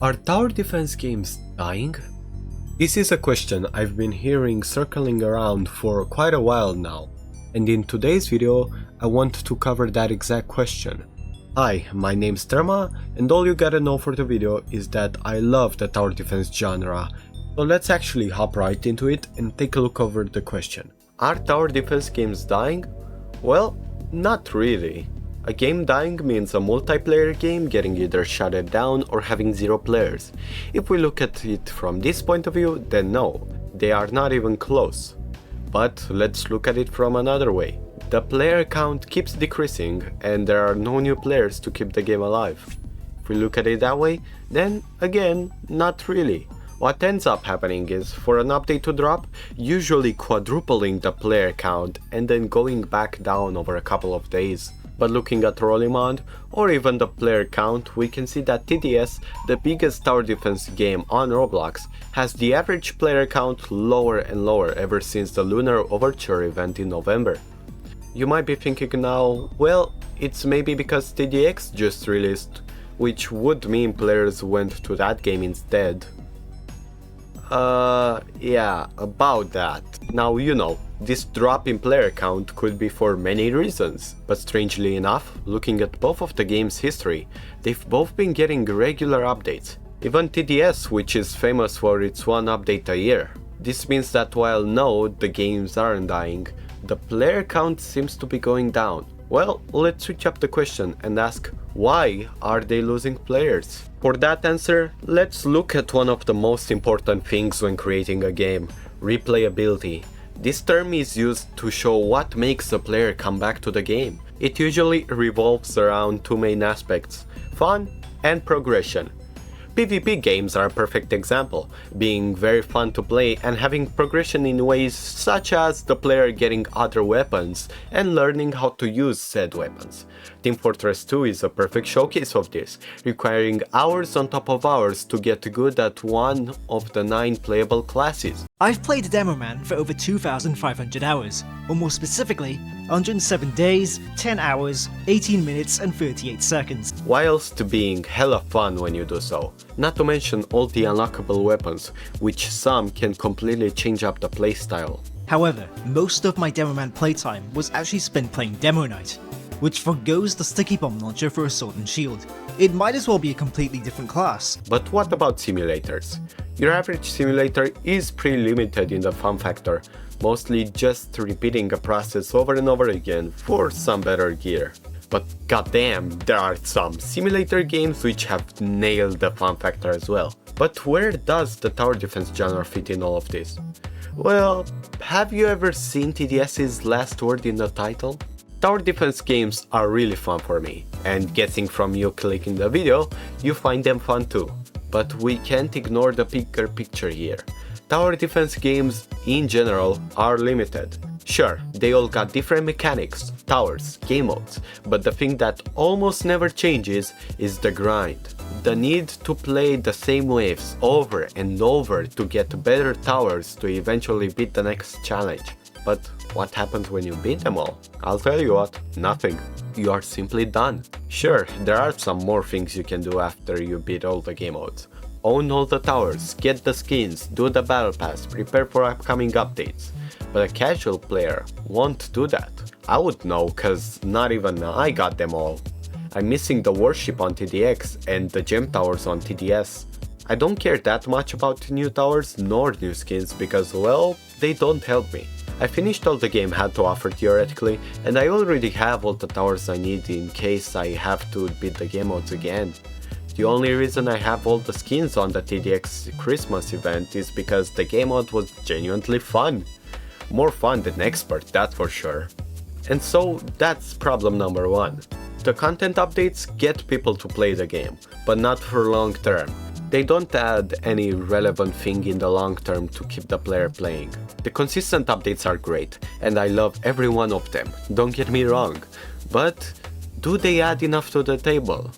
Are tower defense games dying? This is a question I've been hearing circling around for quite a while now, and in today's video I want to cover that exact question. Hi, my name's Terma, and all you gotta know for the video is that I love the tower defense genre, so let's actually hop right into it and take a look over the question. Are tower defense games dying? Well, not really. A game dying means a multiplayer game getting either shutted down or having zero players. If we look at it from this point of view, then no, they are not even close. But let's look at it from another way. The player count keeps decreasing and there are no new players to keep the game alive. If we look at it that way, then again, not really. What ends up happening is, for an update to drop, usually quadrupling the player count and then going back down over a couple of days. But looking at Rollimond, or even the player count, we can see that TDS, the biggest tower defense game on Roblox, has the average player count lower and lower ever since the Lunar Overture event in November. You might be thinking now, well, it's maybe because TDX just released, which would mean players went to that game instead. Yeah, about that. Now you know, this drop in player count could be for many reasons, but strangely enough, looking at both of the game's history, they've both been getting regular updates. Even TDS, which is famous for its one update a year. This means that while no, the games aren't dying, the player count seems to be going down. Well, let's switch up the question and ask, why are they losing players? For that answer, let's look at one of the most important things when creating a game, replayability. This term is used to show what makes a player come back to the game. It usually revolves around two main aspects, fun and progression. PvP games are a perfect example, being very fun to play and having progression in ways such as the player getting other weapons and learning how to use said weapons. Team Fortress 2 is a perfect showcase of this, requiring hours on top of hours to get good at one of the 9 playable classes. I've played Demoman for over 2,500 hours, or more specifically, 107 days, 10 hours, 18 minutes and 38 seconds. Whilst being hella fun when you do so. Not to mention all the unlockable weapons, which some can completely change up the playstyle. However, most of my Demoman playtime was actually spent playing Demo Knight, which forgoes the sticky bomb launcher for a sword and shield. It might as well be a completely different class. But what about simulators? Your average simulator is pretty limited in the fun factor, mostly just repeating a process over and over again for some better gear. But goddamn, there are some simulator games which have nailed the fun factor as well. But where does the tower defense genre fit in all of this? Well, have you ever seen TDS's last word in the title? Tower defense games are really fun for me, and guessing from you clicking the video, you find them fun too. But we can't ignore the bigger picture here. Tower defense games in general are limited. Sure, they all got different mechanics, towers, game modes, but the thing that almost never changes is the grind. The need to play the same waves over and over to get better towers to eventually beat the next challenge. But what happens when you beat them all? I'll tell you what, nothing. You are simply done. Sure, there are some more things you can do after you beat all the game modes. Own all the towers, get the skins, do the battle pass, prepare for upcoming updates. But a casual player won't do that. I would know, cause not even I got them all. I'm missing the warship on TDX and the gem towers on TDS. I don't care that much about new towers nor new skins because, well, they don't help me. I finished all the game had to offer theoretically, and I already have all the towers I need in case I have to beat the game modes again. The only reason I have all the skins on the TDX Christmas event is because the game mode was genuinely fun. More fun than expert, that's for sure. And so that's problem number one. The content updates get people to play the game, but not for long term. They don't add any relevant thing in the long term to keep the player playing. The consistent updates are great, and I love every one of them, don't get me wrong. But do they add enough to the table?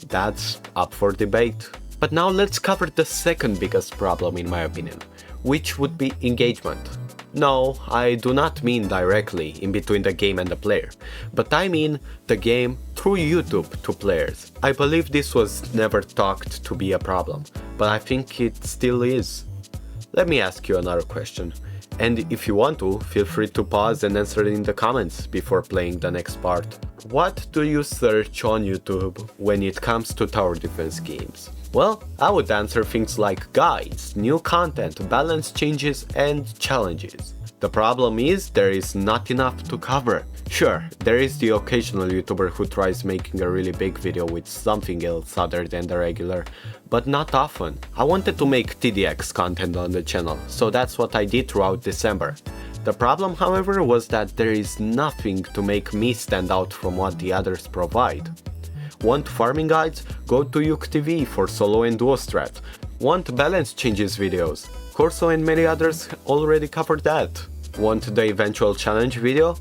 That's up for debate. But now let's cover the second biggest problem in my opinion, which would be engagement. No, I do not mean directly in between the game and the player, but I mean the game through YouTube to players. I believe this was never thought to be a problem, but I think it still is. Let me ask you another question, and if you want to, feel free to pause and answer it in the comments before playing the next part. What do you search on YouTube when it comes to tower defense games? Well, I would answer things like guides, new content, balance changes, and challenges. The problem is there is not enough to cover. Sure, there is the occasional YouTuber who tries making a really big video with something else other than the regular, but not often. I wanted to make TDX content on the channel, so that's what I did throughout December. The problem, however, was that there is nothing to make me stand out from what the others provide. Want farming guides? Go to Yuk TV for solo and duo strat. Want balance changes videos? Corso and many others already covered that. Want the eventual challenge video?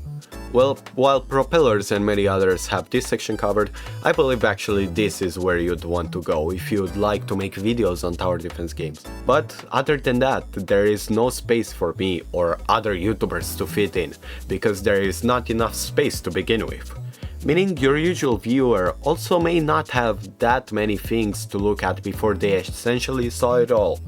Well, while Propellers and many others have this section covered, I believe actually this is where you'd want to go if you'd like to make videos on tower defense games. But other than that, there is no space for me or other YouTubers to fit in, because there is not enough space to begin with. Meaning your usual viewer also may not have that many things to look at before they essentially saw it all.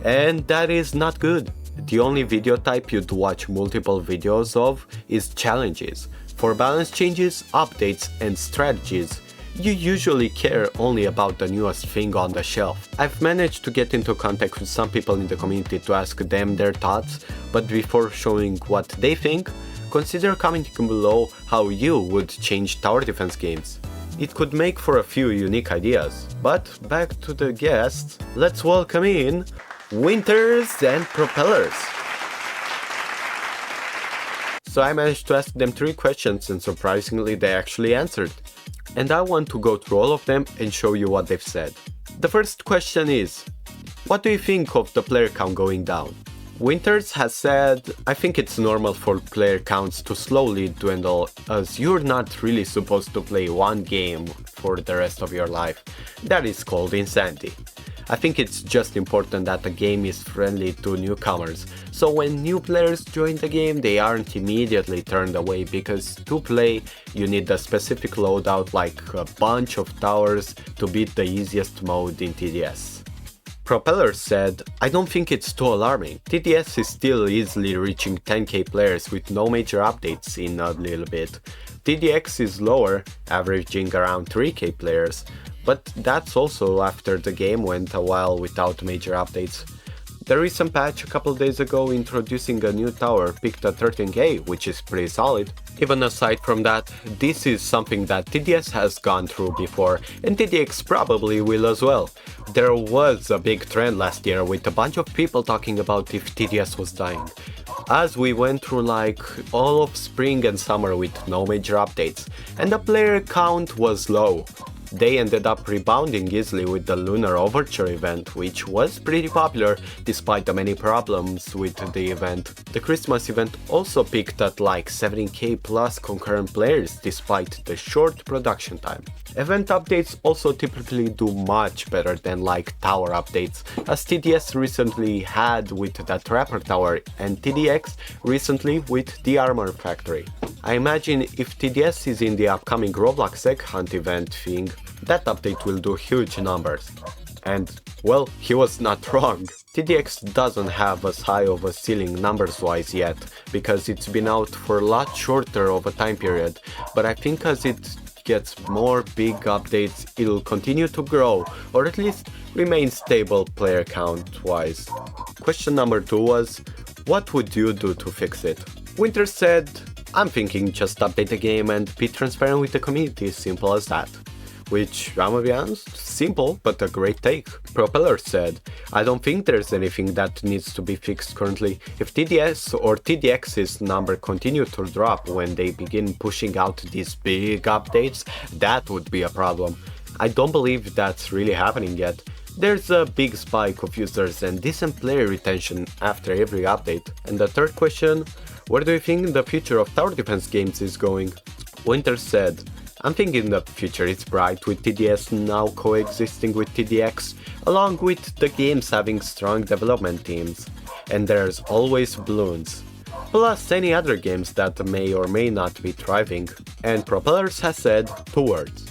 And that is not good. The only video type you'd watch multiple videos of is challenges. For balance changes, updates, and strategies, you usually care only about the newest thing on the shelf. I've managed to get into contact with some people in the community to ask them their thoughts, but before showing what they think, consider commenting below how you would change tower defense games. It could make for a few unique ideas. But back to the guests, let's welcome in Winters and Propellers. So I managed to ask them 3 questions and surprisingly they actually answered. And I want to go through all of them and show you what they've said. The first question is, what do you think of the player count going down? Winters has said, I think it's normal for player counts to slowly dwindle as you're not really supposed to play one game for the rest of your life. That is called insanity. I think it's just important that the game is friendly to newcomers, so when new players join the game they aren't immediately turned away, because to play you need a specific loadout like a bunch of towers to beat the easiest mode in TDS. Propeller said, I don't think it's too alarming. TDS is still easily reaching 10k players with no major updates in a little bit. TDX is lower, averaging around 3k players, but that's also after the game went a while without major updates. The recent patch a couple days ago introducing a new tower picked a 13k, which is pretty solid. Even aside from that, this is something that TDS has gone through before, and TDX probably will as well. There was a big trend last year with a bunch of people talking about if TDS was dying, as we went through like all of spring and summer with no major updates, and the player count was low. They ended up rebounding easily with the Lunar Overture event, which was pretty popular despite the many problems with the event. The Christmas event also peaked at like 17k plus concurrent players despite the short production time. Event updates also typically do much better than like tower updates, as TDS recently had with the Trapper Tower and TDX recently with the Armor Factory. I imagine if TDS is in the upcoming Roblox Egg Hunt event thing, that update will do huge numbers. And, well, he was not wrong. TDX doesn't have as high of a ceiling numbers-wise yet, because it's been out for a lot shorter of a time period, but I think as it gets more big updates, it'll continue to grow, or at least remain stable player count-wise. Question number 2 was, what would you do to fix it? Winter said, I'm thinking just update the game and be transparent with the community, simple as that. Which, I'm gonna be honest, simple but a great take. Propeller said, I don't think there's anything that needs to be fixed currently. If TDS or TDX's number continue to drop when they begin pushing out these big updates, that would be a problem. I don't believe that's really happening yet. There's a big spike of users and decent player retention after every update. And the third question, where do you think the future of tower defense games is going? Winter said, I'm thinking the future is bright with TDS now coexisting with TDX, along with the games having strong development teams. And there's always balloons. plus any other games that may or may not be thriving. And Propellers has said 2 words: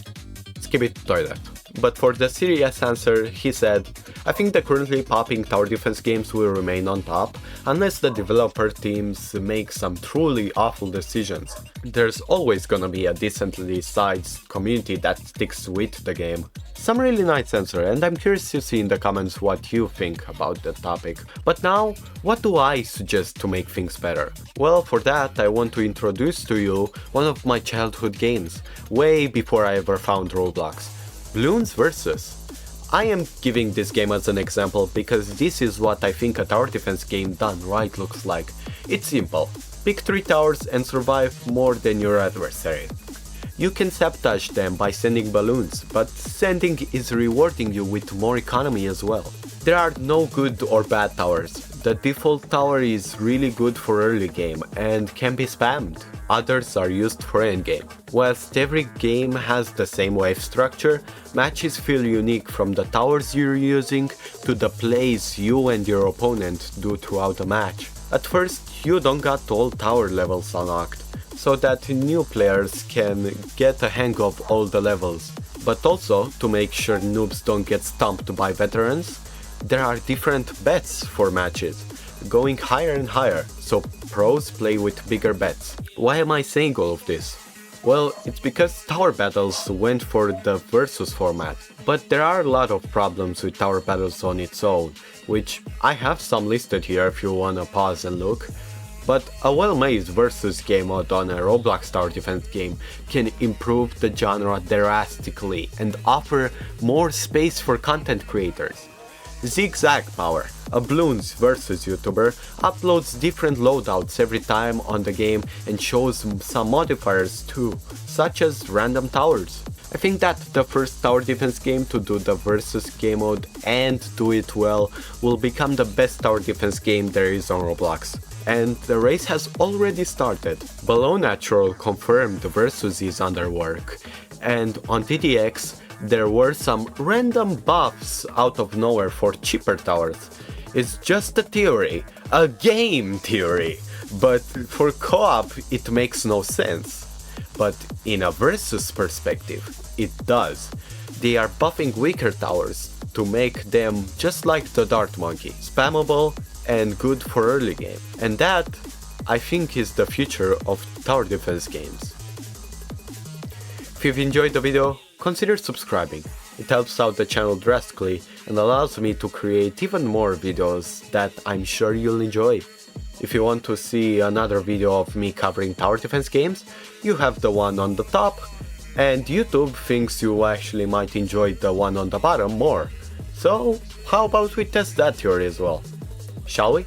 skip it toilet. But for the serious answer, he said, I think the currently popping tower defense games will remain on top, unless the developer teams make some truly awful decisions. There's always gonna be a decently sized community that sticks with the game. Some really nice answer, and I'm curious to see in the comments what you think about the topic. But now, what do I suggest to make things better? Well, for that I want to introduce to you one of my childhood games, way before I ever found Roblox. Bloons Versus. I am giving this game as an example because this is what I think a tower defense game done right looks like. It's simple. Pick 3 towers and survive more than your adversary. You can sabotage them by sending balloons, but sending is rewarding you with more economy as well. There are no good or bad towers. The default tower is really good for early game and can be spammed. Others are used for endgame. Whilst every game has the same wave structure, matches feel unique from the towers you're using to the plays you and your opponent do throughout the match. At first, you don't got all tower levels unlocked, so that new players can get a hang of all the levels. But also, to make sure noobs don't get stumped by veterans, there are different bets for matches, going higher and higher, so pros play with bigger bets. Why am I saying all of this? Well, it's because tower battles went for the versus format, but there are a lot of problems with tower battles on its own, which I have some listed here if you wanna pause and look. But a well-made versus game mode on a Roblox tower defense game can improve the genre drastically and offer more space for content creators. Zigzag Power, a Bloons Versus YouTuber, uploads different loadouts every time on the game and shows some modifiers too, such as random towers. I think that the first tower defense game to do the versus game mode and do it well will become the best tower defense game there is on Roblox. And the race has already started. Below Natural confirmed the versus is under work, and on TDX there were some random buffs out of nowhere for cheaper towers. It's just a theory, a game theory, but for co-op it makes no sense. But in a versus perspective, it does. They are buffing weaker towers to make them just like the Dart Monkey, spammable and good for early game. And that, I think, is the future of tower defense games. If you've enjoyed the video, consider subscribing. It helps out the channel drastically and allows me to create even more videos that I'm sure you'll enjoy. If you want to see another video of me covering tower defense games, you have the one on the top, and YouTube thinks you actually might enjoy the one on the bottom more. So how about we test that theory as well? Shall we?